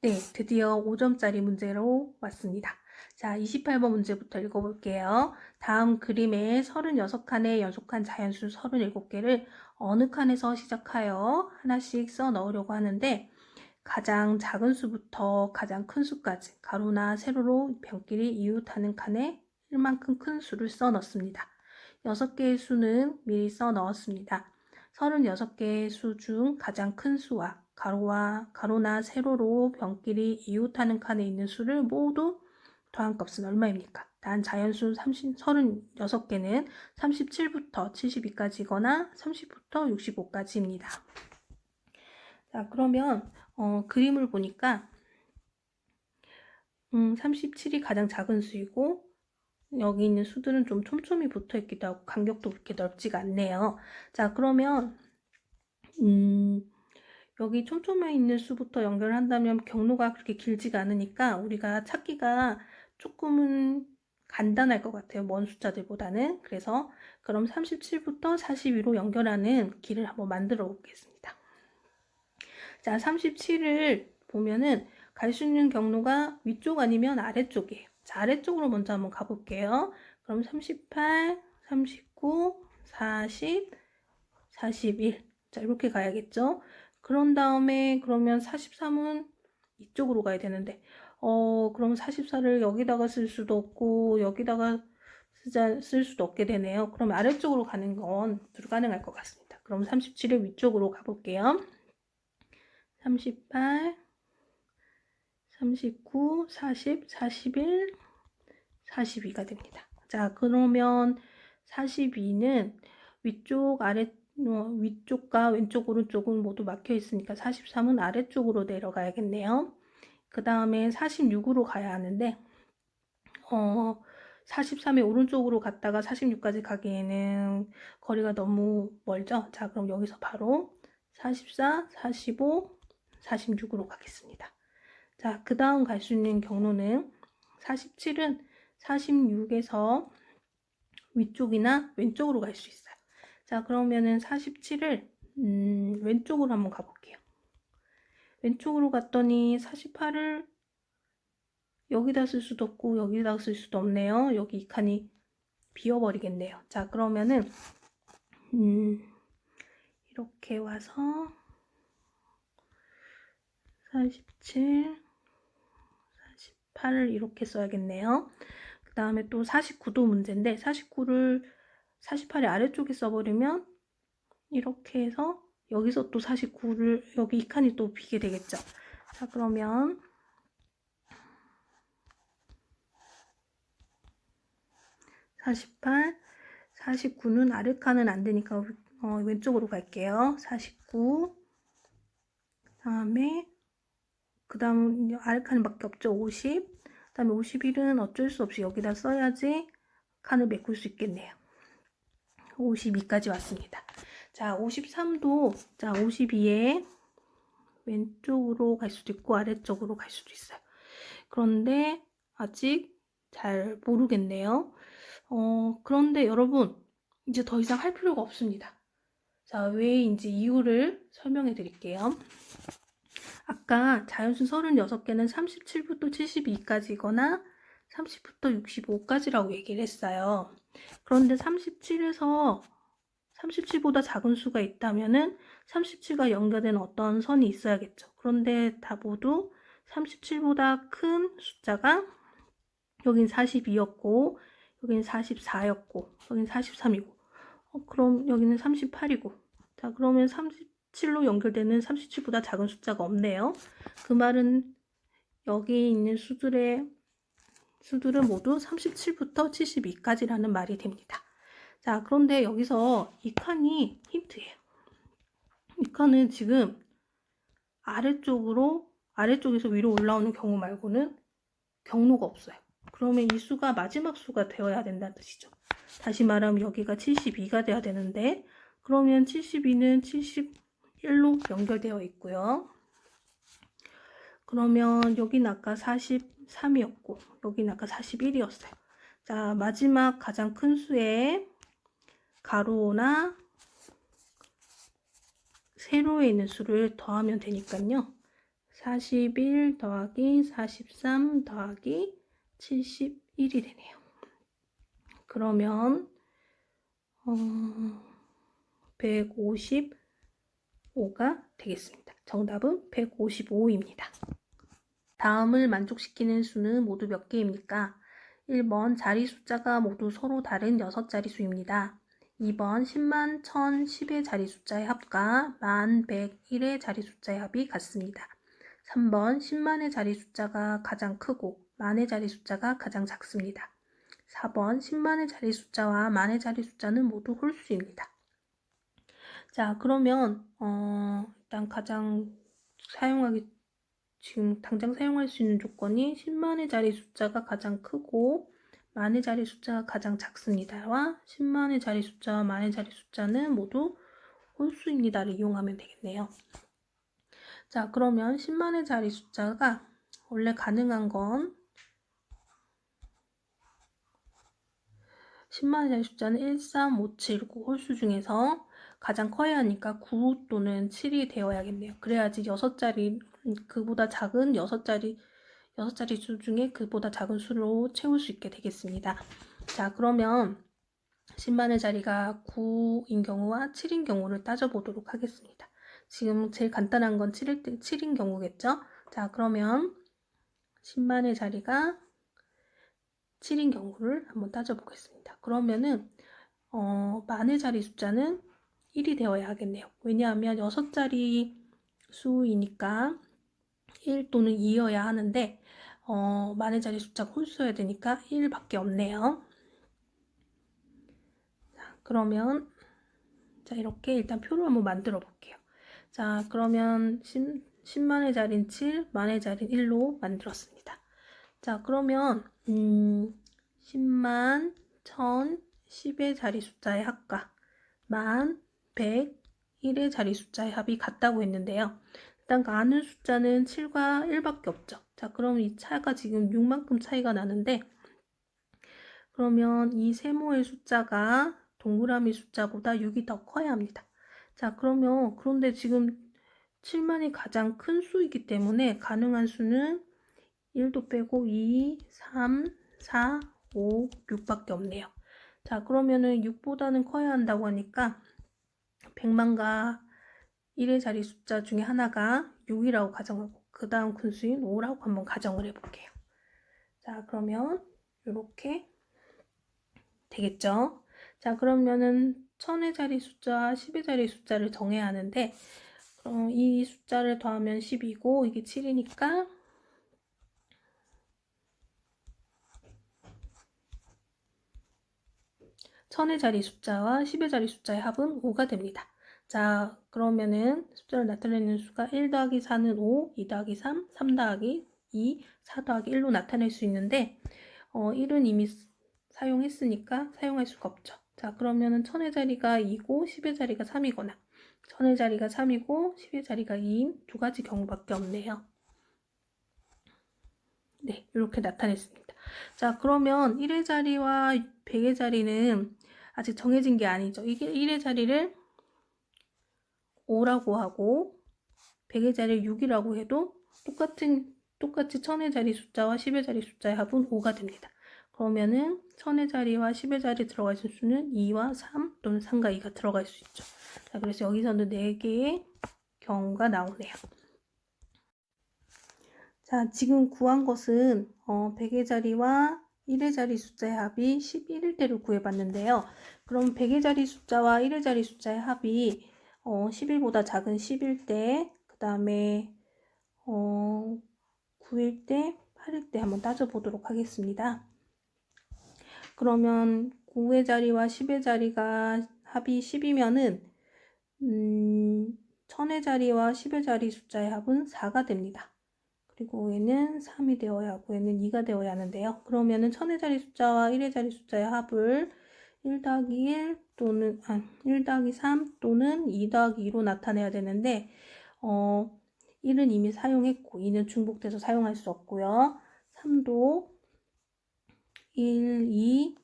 네, 드디어 5점짜리 문제로 왔습니다. 자, 28번 문제부터 읽어볼게요. 다음 그림의 36칸의 연속한 자연수 37개를 어느 칸에서 시작하여 하나씩 써 넣으려고 하는데 가장 작은 수부터 가장 큰 수까지 가로나 세로로 변끼리 이웃하는 칸에 1만큼 큰 수를 써 넣습니다. 6개의 수는 미리 써 넣었습니다. 36개의 수 중 가장 큰 수와 가로나 세로로 변끼리 이웃하는 칸에 있는 수를 모두 더한 값은 얼마입니까? 단 자연수 36개는 37부터 72까지거나 30부터 65까지입니다. 자, 그러면 그림을 보니까 37이 가장 작은 수이고 여기 있는 수들은 좀 촘촘히 붙어 있기도 하고 간격도 그렇게 넓지가 않네요. 자, 그러면 여기 촘촘해 있는 수부터 연결한다면 경로가 그렇게 길지가 않으니까 우리가 찾기가 조금은 간단할 것 같아요. 먼 숫자들보다는. 그래서 그럼 37부터 42로 연결하는 길을 한번 만들어 보겠습니다. 자, 37을 보면은 갈 수 있는 경로가 위쪽 아니면 아래쪽이에요. 자, 아래쪽으로 먼저 한번 가볼게요. 그럼 38, 39, 40, 41. 자, 이렇게 가야겠죠? 그런 다음에 그러면 43은 이쪽으로 가야 되는데 그럼 44를 여기다가 쓸 수도 없고 여기다가 쓸 수도 없게 되네요. 그럼 아래쪽으로 가는 건 불가능할 것 같습니다. 그럼 37을 위쪽으로 가볼게요. 38, 39, 40, 41, 42가 됩니다. 자, 그러면 42는 위쪽과 왼쪽, 오른쪽은 모두 막혀 있으니까 43은 아래쪽으로 내려가야겠네요. 그 다음에 46으로 가야 하는데, 43의 오른쪽으로 갔다가 46까지 가기에는 거리가 너무 멀죠? 자, 그럼 여기서 바로 44, 45, 46으로 가겠습니다. 자, 그 다음 갈 수 있는 경로는 47은 46에서 위쪽이나 왼쪽으로 갈 수 있어요. 자, 그러면은 47을 왼쪽으로 한번 가볼게요. 왼쪽으로 갔더니 48을 여기다 쓸 수도 없고 여기다 쓸 수도 없네요. 여기 이 칸이 비어버리겠네요. 자, 그러면은 이렇게 와서 47, 48을 이렇게 써야겠네요. 그 다음에 또 49도 문제인데 49를 48의 아래쪽에 써버리면 이렇게 해서 여기서 또 49를 여기 이 칸이 또 비게 되겠죠. 자, 그러면 48, 49는 아래 칸은 안 되니까 왼쪽으로 갈게요. 49, 그 다음 아래 칸밖에 없죠. 50, 그 다음에 51은 어쩔 수 없이 여기다 써야지 칸을 메꿀 수 있겠네요. 52까지 왔습니다. 자, 53도, 자, 52에 왼쪽으로 갈 수도 있고 아래쪽으로 갈 수도 있어요. 그런데 아직 잘 모르겠네요. 그런데 여러분, 이제 더 이상 할 필요가 없습니다. 자, 왜인지 이유를 설명해 드릴게요. 아까 자연수 36개는 37부터 72까지거나 30부터 65까지라고 얘기를 했어요. 그런데 37보다 작은 수가 있다면은 37과 연결된 어떤 선이 있어야겠죠. 그런데 다 모두 37보다 큰 숫자가 여긴 42였고 여긴 44였고 여긴 43이고 그럼 여기는 38이고 자, 그러면 37로 연결되는 37보다 작은 숫자가 없네요. 그 말은 여기 있는 수들은 모두 37부터 72까지라는 말이 됩니다. 자, 그런데 여기서 이 칸이 힌트예요. 이 칸은 지금 아래쪽에서 위로 올라오는 경우 말고는 경로가 없어요. 그러면 이 수가 마지막 수가 되어야 된다는 뜻이죠. 다시 말하면 여기가 72가 돼야 되는데 그러면 72는 71로 연결되어 있고요. 그러면 여기는 아까 43이었고 여기는 아까 41이었어요. 자, 마지막 가장 큰 수의 가로나 세로에 있는 수를 더하면 되니까요. 41 더하기 43 더하기 71이 되네요. 그러면 155가 되겠습니다. 정답은 155입니다. 다음을 만족시키는 수는 모두 몇 개입니까? 1번 자리 숫자가 모두 서로 다른 6자리 수입니다. 2번 10만 1010의 자리 숫자의 합과 1101의 자리 숫자의 합이 같습니다. 3번 10만의 자리 숫자가 가장 크고 만의 자리 숫자가 가장 작습니다. 4번 10만의 자리 숫자와 만의 자리 숫자는 모두 홀수입니다. 자, 그러면 일단 지금 당장 사용할 수 있는 조건이 10만의 자리 숫자가 가장 크고 만의 자리 숫자가 가장 작습니다와 10만의 자리 숫자와 만의 자리 숫자는 모두 홀수입니다를 이용하면 되겠네요. 자, 그러면 10만의 자리 숫자가 원래 가능한 건 10만의 자리 숫자는 1, 3, 5, 7, 9 홀수 중에서 가장 커야 하니까 9 또는 7이 되어야겠네요. 그래야지 6자리, 그보다 작은 6자리 수 중에 그보다 작은 수로 채울 수 있게 되겠습니다. 자, 그러면 10만의 자리가 9인 경우와 7인 경우를 따져보도록 하겠습니다. 지금 제일 간단한 건 7인 경우겠죠? 자, 그러면 10만의 자리가 7인 경우를 한번 따져보겠습니다. 그러면은 만의 자리 숫자는 1이 되어야 하겠네요. 왜냐하면 6자리 수이니까 1 또는 2여야 하는데 만의 자리 숫자가 홀수여야 되니까 1밖에 없네요. 자, 그러면 자, 이렇게 일단 표를 한번 만들어 볼게요. 자, 그러면 10만의 자리는 7, 만의 자리는 1로 만들었습니다. 자, 그러면 10만, 1000, 10의 자리 숫자의 합과 만, 100, 1의 자리 숫자의 합이 같다고 했는데요. 일단 아는 숫자는 7과 1밖에 없죠. 자, 그럼 이 차가 지금 6만큼 차이가 나는데 그러면 이 세모의 숫자가 동그라미 숫자보다 6이 더 커야 합니다. 자, 그런데 지금 7만이 가장 큰 수이기 때문에 가능한 수는 1도 빼고 2, 3, 4, 5, 6밖에 없네요. 자, 그러면은 6보다는 커야 한다고 하니까 100만과 1의 자리 숫자 중에 하나가 6이라고 가정하고 그 다음 큰 수인 5라고 한번 가정을 해볼게요. 자, 그러면 이렇게 되겠죠? 자, 그러면은 1000의 자리 숫자와 10의 자리 숫자를 정해야 하는데 이 숫자를 더하면 10이고 이게 7이니까 1000의 자리 숫자와 10의 자리 숫자의 합은 5가 됩니다. 자, 그러면은 숫자를 나타내는 수가 1 더하기 4는 5, 2 더하기 3, 3 더하기 2, 4 더하기 1로 나타낼 수 있는데 1은 이미 사용했으니까 사용할 수가 없죠. 자, 그러면은 1000의 자리가 2고 10의 자리가 3이거나 1000의 자리가 3이고 10의 자리가 2인 두 가지 경우밖에 없네요. 네, 이렇게 나타냈습니다. 자, 그러면 1의 자리와 100의 자리는 아직 정해진 게 아니죠. 이게 1의 자리를 5라고 하고 100의 자리를 6이라고 해도 똑같이 1000의 자리 숫자와 10의 자리 숫자의 합은 5가 됩니다. 그러면은 1000의 자리와 10의 자리 들어가 있을 수는 2와 3 또는 3과 2가 들어갈 수 있죠. 자, 그래서 여기서는 4개의 경우가 나오네요. 자, 지금 구한 것은 100의 자리와 1의 자리 숫자의 합이 11일 때를 구해봤는데요. 그럼 100의 자리 숫자와 1의 자리 숫자의 합이 10일보다 작은 10일 때, 그 다음에 9일 때, 8일 때 한번 따져보도록 하겠습니다. 그러면 9의 자리와 10의 자리가 합이 10이면은 1000의 자리와 10의 자리 숫자의 합은 4가 됩니다. 그리고 얘는 3이 되어야 하고 얘는 2가 되어야 하는데요. 그러면은 1000의 자리 숫자와 1의 자리 숫자의 합을 1 더하기 1 또는 1 더하기 3 또는 2 더하기 2로 나타내야 되는데 1은 이미 사용했고 2는 중복돼서 사용할 수 없고요. 3도 1,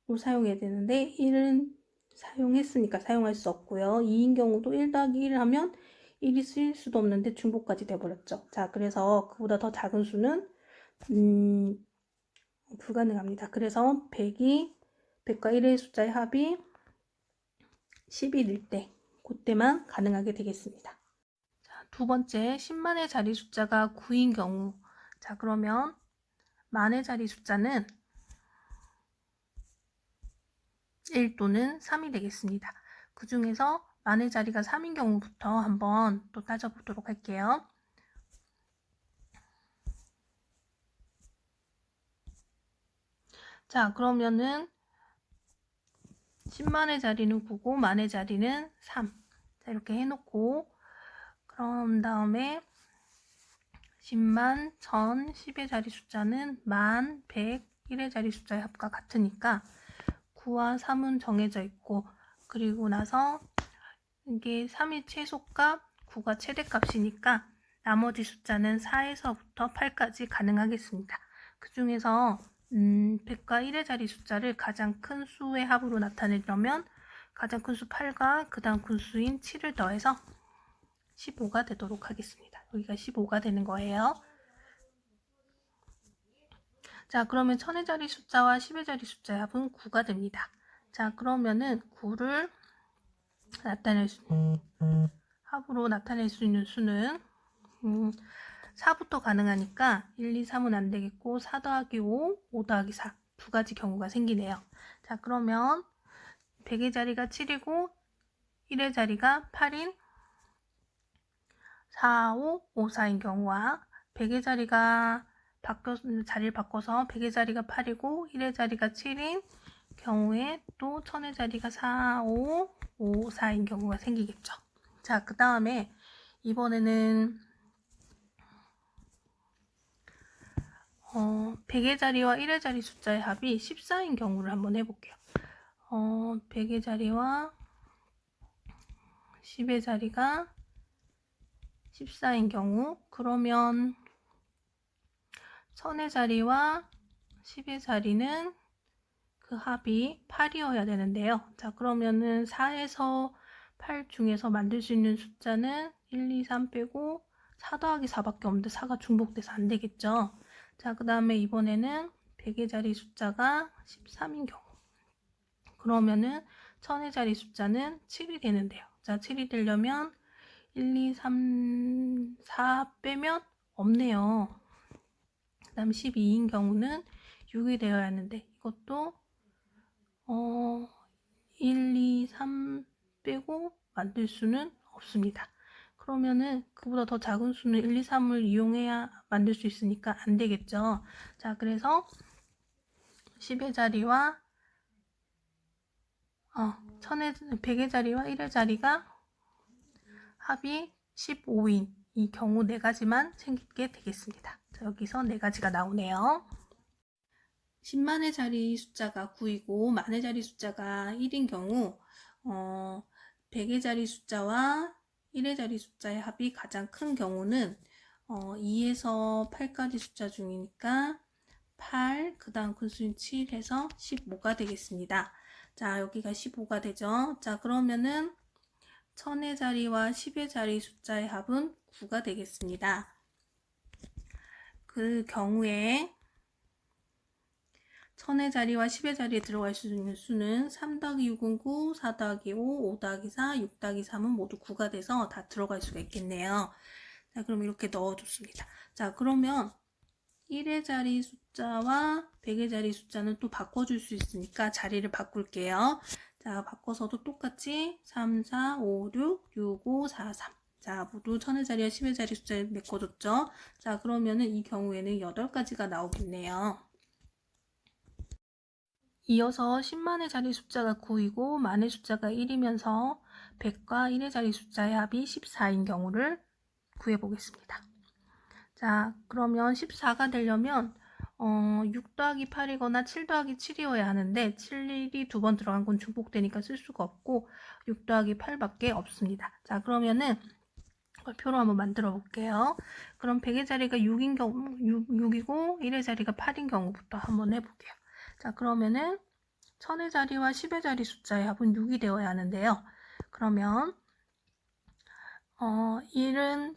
2로 사용해야 되는데 1은 사용했으니까 사용할 수 없고요. 2인 경우도 1 더하기 1을 하면 1이 쓰일 수도 없는데 중복까지 돼버렸죠. 자, 그래서 그보다 더 작은 수는 불가능합니다. 그래서 100과 1의 숫자의 합이 10일 때, 그때만 가능하게 되겠습니다. 자, 두 번째, 10만의 자리 숫자가 9인 경우. 자, 그러면 만의 자리 숫자는 1 또는 3이 되겠습니다. 그 중에서 만의 자리가 3인 경우부터 한번 또 따져보도록 할게요. 자, 그러면은 10만의 자리는 9고 만의 자리는 3. 자, 이렇게 해놓고 그럼 다음에 10만, 1000, 10의 자리 숫자는 만, 100, 1의 자리 숫자의 합과 같으니까 9와 3은 정해져 있고, 그리고 나서 이게 3이 최소값, 9가 최대값이니까 나머지 숫자는 4에서부터 8까지 가능하겠습니다. 그 중에서 100과 1의 자리 숫자를 가장 큰 수의 합으로 나타내려면 가장 큰 수 8과 그 다음 큰 수인 7을 더해서 15가 되도록 하겠습니다. 여기가 15가 되는 거예요. 자, 그러면 1000의 자리 숫자와 10의 자리 숫자의 합은 9가 됩니다. 자, 그러면은 9를 합으로 나타낼 수 있는 수는 4부터 가능하니까 1, 2, 3은 안 되겠고 4 더하기 5, 5 더하기 4 두 가지 경우가 생기네요. 자, 그러면 100의 자리가 7이고 1의 자리가 8인 4, 5, 5, 4인 경우와 100의 자리가 자리를 바꿔서 100의 자리가 8이고 1의 자리가 7인 경우에 또 1000의 자리가 4, 5, 5, 4인 경우가 생기겠죠. 자, 그 다음에 이번에는 100의 자리와 1의 자리 숫자의 합이 14인 경우를 한번 해볼게요. 100의 자리와 10의 자리가 14인 경우, 그러면 1000의 자리와 10의 자리는 그 합이 8이어야 되는데요. 자, 그러면은 4에서 8 중에서 만들 수 있는 숫자는 1, 2, 3 빼고 4 더하기 4밖에 없는데 4가 중복돼서 안 되겠죠. 자, 그 다음에 이번에는 100의 자리 숫자가 13인 경우. 그러면은 1000의 자리 숫자는 7이 되는데요. 자, 7이 되려면 1, 2, 3, 4 빼면 없네요. 그 다음 12인 경우는 6이 되어야 하는데 이것도 1, 2, 3 빼고 만들 수는 없습니다. 그러면은 그보다 더 작은 수는 1, 2, 3을 이용해야 만들 수 있으니까 안 되겠죠. 자, 그래서 10의 자리와 100의 자리와 1의 자리가 합이 15인 이 경우 4가지만 생기게 되겠습니다. 자, 여기서 4가지가 나오네요. 10만의 자리 숫자가 9이고 만의 자리 숫자가 1인 경우 100의 자리 숫자와 1의 자리 숫자의 합이 가장 큰 경우는 2에서 8까지 숫자 중이니까 8, 그 다음 큰 수인 7 해서 15가 되겠습니다. 자, 여기가 15가 되죠. 자, 그러면은 1000의 자리와 10의 자리 숫자의 합은 9가 되겠습니다. 그 경우에 1000의 자리와 10의 자리에 들어갈 수 있는 수는 3 더하기 6은 9, 4 더하기 5, 5 더하기 4, 6 더하기 3은 모두 9가 돼서 다 들어갈 수가 있겠네요. 자, 그럼 이렇게 넣어줬습니다. 자, 그러면 1의 자리 숫자와 100의 자리 숫자는 또 바꿔줄 수 있으니까 자리를 바꿀게요. 자, 바꿔서도 똑같이 3, 4, 5, 6, 6, 5, 4, 3. 자, 모두 1000의 자리와 10의 자리 숫자를 메꿔줬죠. 자, 그러면은 이 경우에는 8가지가 나오겠네요. 이어서 10만의 자리 숫자가 9이고 만의 숫자가 1이면서 100과 1의 자리 숫자의 합이 14인 경우를 구해보겠습니다. 자, 그러면 14가 되려면 6 더하기 8이거나 7 더하기 7이어야 하는데 7이 2번 들어간 건 중복되니까 쓸 수가 없고 6 더하기 8밖에 없습니다. 자, 그러면은 이걸 표로 한번 만들어 볼게요. 그럼 100의 자리가 6인 경우 6이고 1의 자리가 8인 경우부터 한번 해볼게요. 자, 그러면은 1000의 자리와 10의 자리 숫자의 합은 6이 되어야 하는데요. 그러면 1은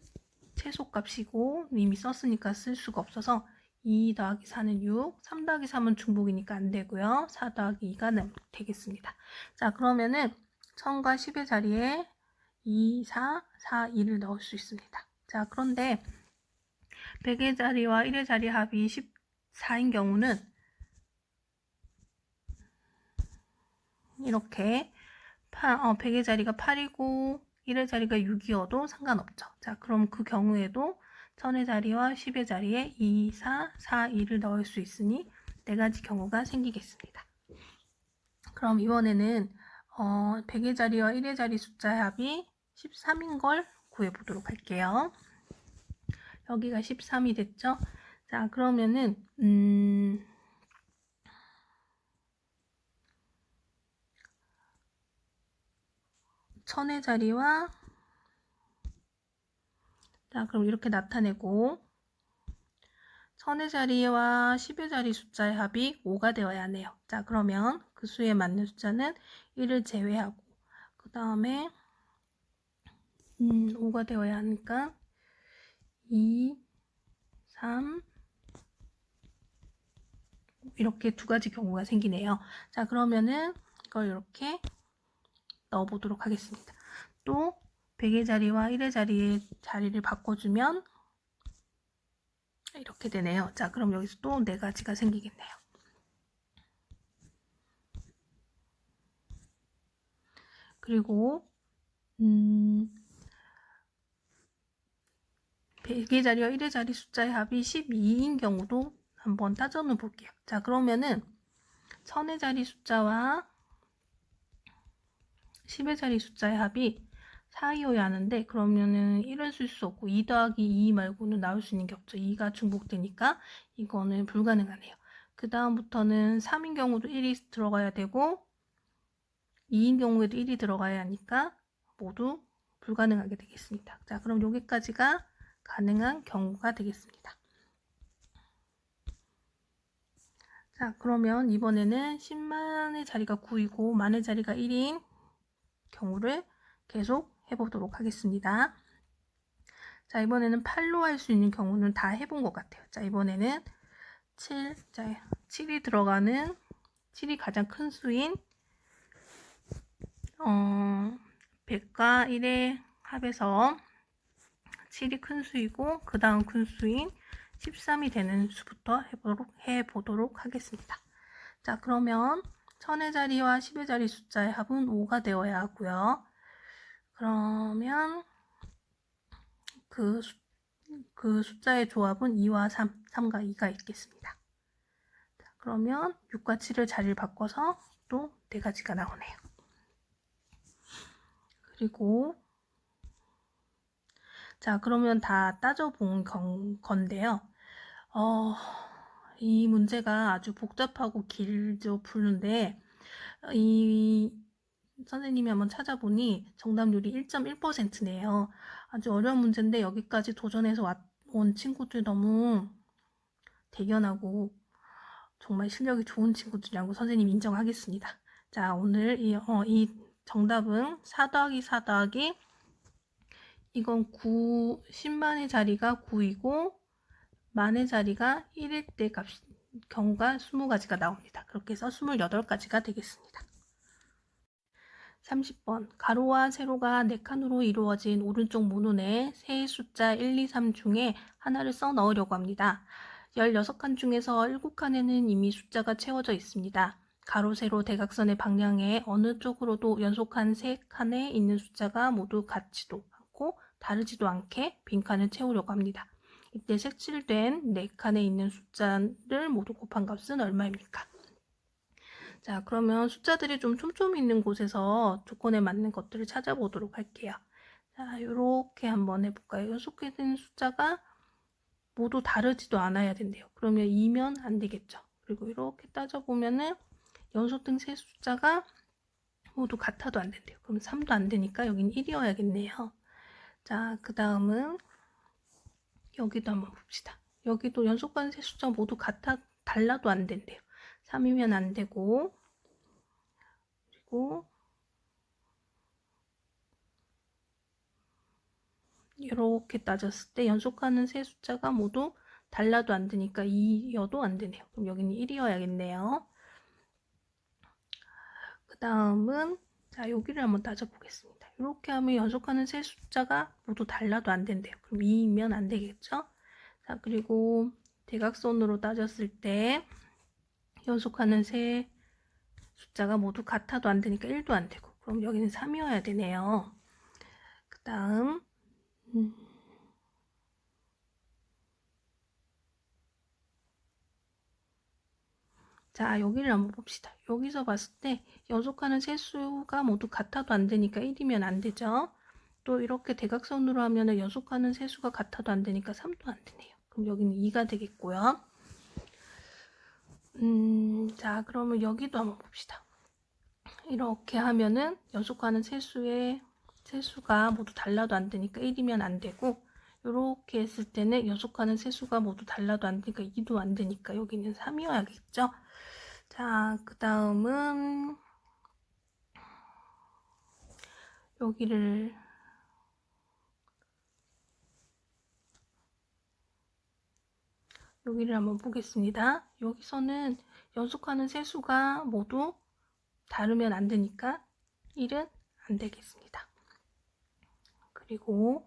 최소값이고 이미 썼으니까 쓸 수가 없어서 2 더하기 4는 6, 3 더하기 3은 중복이니까 안 되고요. 4 더하기 2가 되겠습니다. 자, 그러면은 1000과 10의 자리에 2, 4, 4, 2를 넣을 수 있습니다. 자, 그런데 100의 자리와 1의 자리 합이 14인 경우는 이렇게 100의 자리가 8이고 1의 자리가 6이어도 상관없죠. 자, 그럼 그 경우에도 1000의 자리와 10의 자리에 2, 4, 4, 2를 넣을 수 있으니 4가지 경우가 생기겠습니다. 그럼 이번에는 100의 자리와 1의 자리 숫자의 합이 13인 걸 구해보도록 할게요. 여기가 13이 됐죠? 자, 그러면은 1000의 자리와 자, 그럼 이렇게 나타내고 1000의 자리와 10의 자리 숫자의 합이 5가 되어야 하네요. 자, 그러면 그 수에 맞는 숫자는 1을 제외하고 그 다음에 5가 되어야 하니까 2, 3 이렇게 2가지 경우가 생기네요. 자, 그러면은 이걸 이렇게 넣어보도록 하겠습니다. 또 100의 자리와 1의 자리의 자리를 바꿔주면 이렇게 되네요. 자, 그럼 여기서 또 4가지가 생기겠네요. 그리고 100의 자리와 1의 자리 숫자의 합이 12인 경우도 한번 따져는 볼게요. 자, 그러면은 1000의 자리 숫자와 10의 자리 숫자의 합이 4이어야 하는데 그러면은 1을 쓸 수 없고 2 더하기 2 말고는 나올 수 있는 게 없죠. 2가 중복되니까 이거는 불가능하네요. 그 다음부터는 3인 경우도 1이 들어가야 되고 2인 경우에도 1이 들어가야 하니까 모두 불가능하게 되겠습니다. 자, 그럼 여기까지가 가능한 경우가 되겠습니다. 자, 그러면 이번에는 10만의 자리가 9이고 만의 자리가 1인 경우를 계속 해보도록 하겠습니다. 자, 이번에는 8로 할 수 있는 경우는 다 해본 것 같아요. 자, 이번에는 7, 자, 7이 들어가는 7이 가장 큰 수인 100과 1의 합에서 7이 큰 수이고 그 다음 큰 수인 13이 되는 수부터 해보도록 하겠습니다. 자, 그러면 1000의 자리와 10의 자리 숫자의 합은 5가 되어야 하고요. 그러면 그 숫자의 조합은 2와 3, 3과 2가 있겠습니다. 자, 그러면 6과 7을 자리를 바꿔서 또 4가지가 나오네요. 그리고 자, 그러면 다 따져본 건데요. 이 문제가 아주 복잡하고 길죠, 푸는데 이 선생님이 한번 찾아보니 정답률이 1.1%네요. 아주 어려운 문제인데 여기까지 도전해서 온 친구들 너무 대견하고 정말 실력이 좋은 친구들이라고 선생님 인정하겠습니다. 자, 오늘 이 정답은 4 더하기 4 더하기 이건 10만의 자리가 9이고 만의 자리가 1일 때 경우가 20가지가 나옵니다. 그렇게 해서 28가지가 되겠습니다. 30번 가로와 세로가 4칸으로 이루어진 오른쪽 문운에 세 숫자 1, 2, 3 중에 하나를 써 넣으려고 합니다. 16칸 중에서 7칸에는 이미 숫자가 채워져 있습니다. 가로, 세로, 대각선의 방향에 어느 쪽으로도 연속한 3칸에 있는 숫자가 모두 같지도 않고 다르지도 않게 빈칸을 채우려고 합니다. 이때 색칠된 4칸에 있는 숫자를 모두 곱한 값은 얼마입니까? 자, 그러면 숫자들이 좀 촘촘히 있는 곳에서 조건에 맞는 것들을 찾아보도록 할게요. 자, 이렇게 한번 해볼까요? 연속된 숫자가 모두 다르지도 않아야 된대요. 그러면 2면 안 되겠죠. 그리고 이렇게 따져보면은 연속된 세 숫자가 모두 같아도 안 된대요. 그럼 3도 안 되니까 여긴 1이어야겠네요. 자, 그 다음은 여기도 한번 봅시다. 여기도 연속된 세 숫자 모두 달라도 안 된대요. 3이면 안 되고 그리고 이렇게 따졌을 때 연속하는 세 숫자가 모두 달라도 안 되니까 2여도 안 되네요. 그럼 여기는 1이어야겠네요. 그 다음은 자 여기를 한번 따져보겠습니다. 이렇게 하면 연속하는 세 숫자가 모두 달라도 안 된대요. 그럼 2이면 안 되겠죠? 자 그리고 대각선으로 따졌을 때 연속하는 세 숫자가 모두 같아도 안 되니까 1도 안 되고 그럼 여기는 3이어야 되네요. 그 다음 자 여기를 한번 봅시다. 여기서 봤을 때 연속하는 세 수가 모두 같아도 안 되니까 1이면 안 되죠. 또 이렇게 대각선으로 하면 연속하는 세 수가 같아도 안 되니까 3도 안 되네요. 그럼 여기는 2가 되겠고요. 자 그러면 여기도 한번 봅시다. 이렇게 하면은 연속하는 세수가 모두 달라도 안 되니까 1이면 안 되고 이렇게 했을 때는 연속하는 세수가 모두 달라도 안 되니까 2도 안 되니까 여기는 3이어야겠죠. 자, 그 다음은 여기를 한번 보겠습니다. 여기서는 연속하는 세수가 모두 다르면 안 되니까 1은 안 되겠습니다. 그리고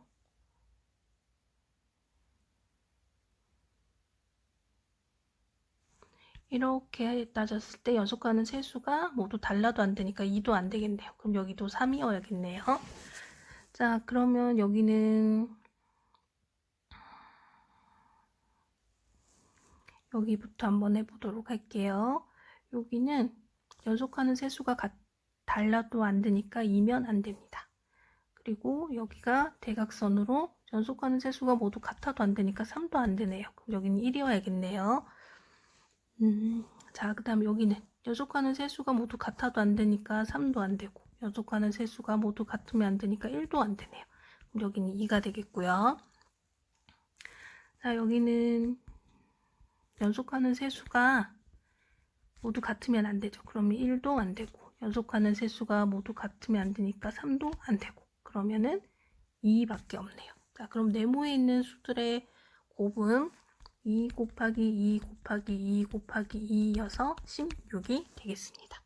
이렇게 따졌을 때 연속하는 세수가 모두 달라도 안 되니까 2도 안 되겠네요. 그럼 여기도 3이어야겠네요. 자, 그러면 여기부터 한번 해보도록 할게요. 여기는 연속하는 세수가 달라도 안 되니까 2면 안 됩니다. 그리고 여기가 대각선으로 연속하는 세수가 모두 같아도 안 되니까 3도 안 되네요. 그럼 여기는 1이어야겠네요. 자, 그 다음에 여기는 연속하는 세수가 모두 같아도 안 되니까 3도 안 되고 연속하는 세수가 모두 같으면 안 되니까 1도 안 되네요. 그럼 여기는 2가 되겠고요. 자, 여기는 연속하는 세수가 모두 같으면 안 되죠. 그러면 1도 안 되고 연속하는 세수가 모두 같으면 안 되니까 3도 안 되고 그러면은 2밖에 없네요. 자, 그럼 네모에 있는 수들의 곱은 2 곱하기 2 곱하기 2 곱하기 2여서 16이 되겠습니다.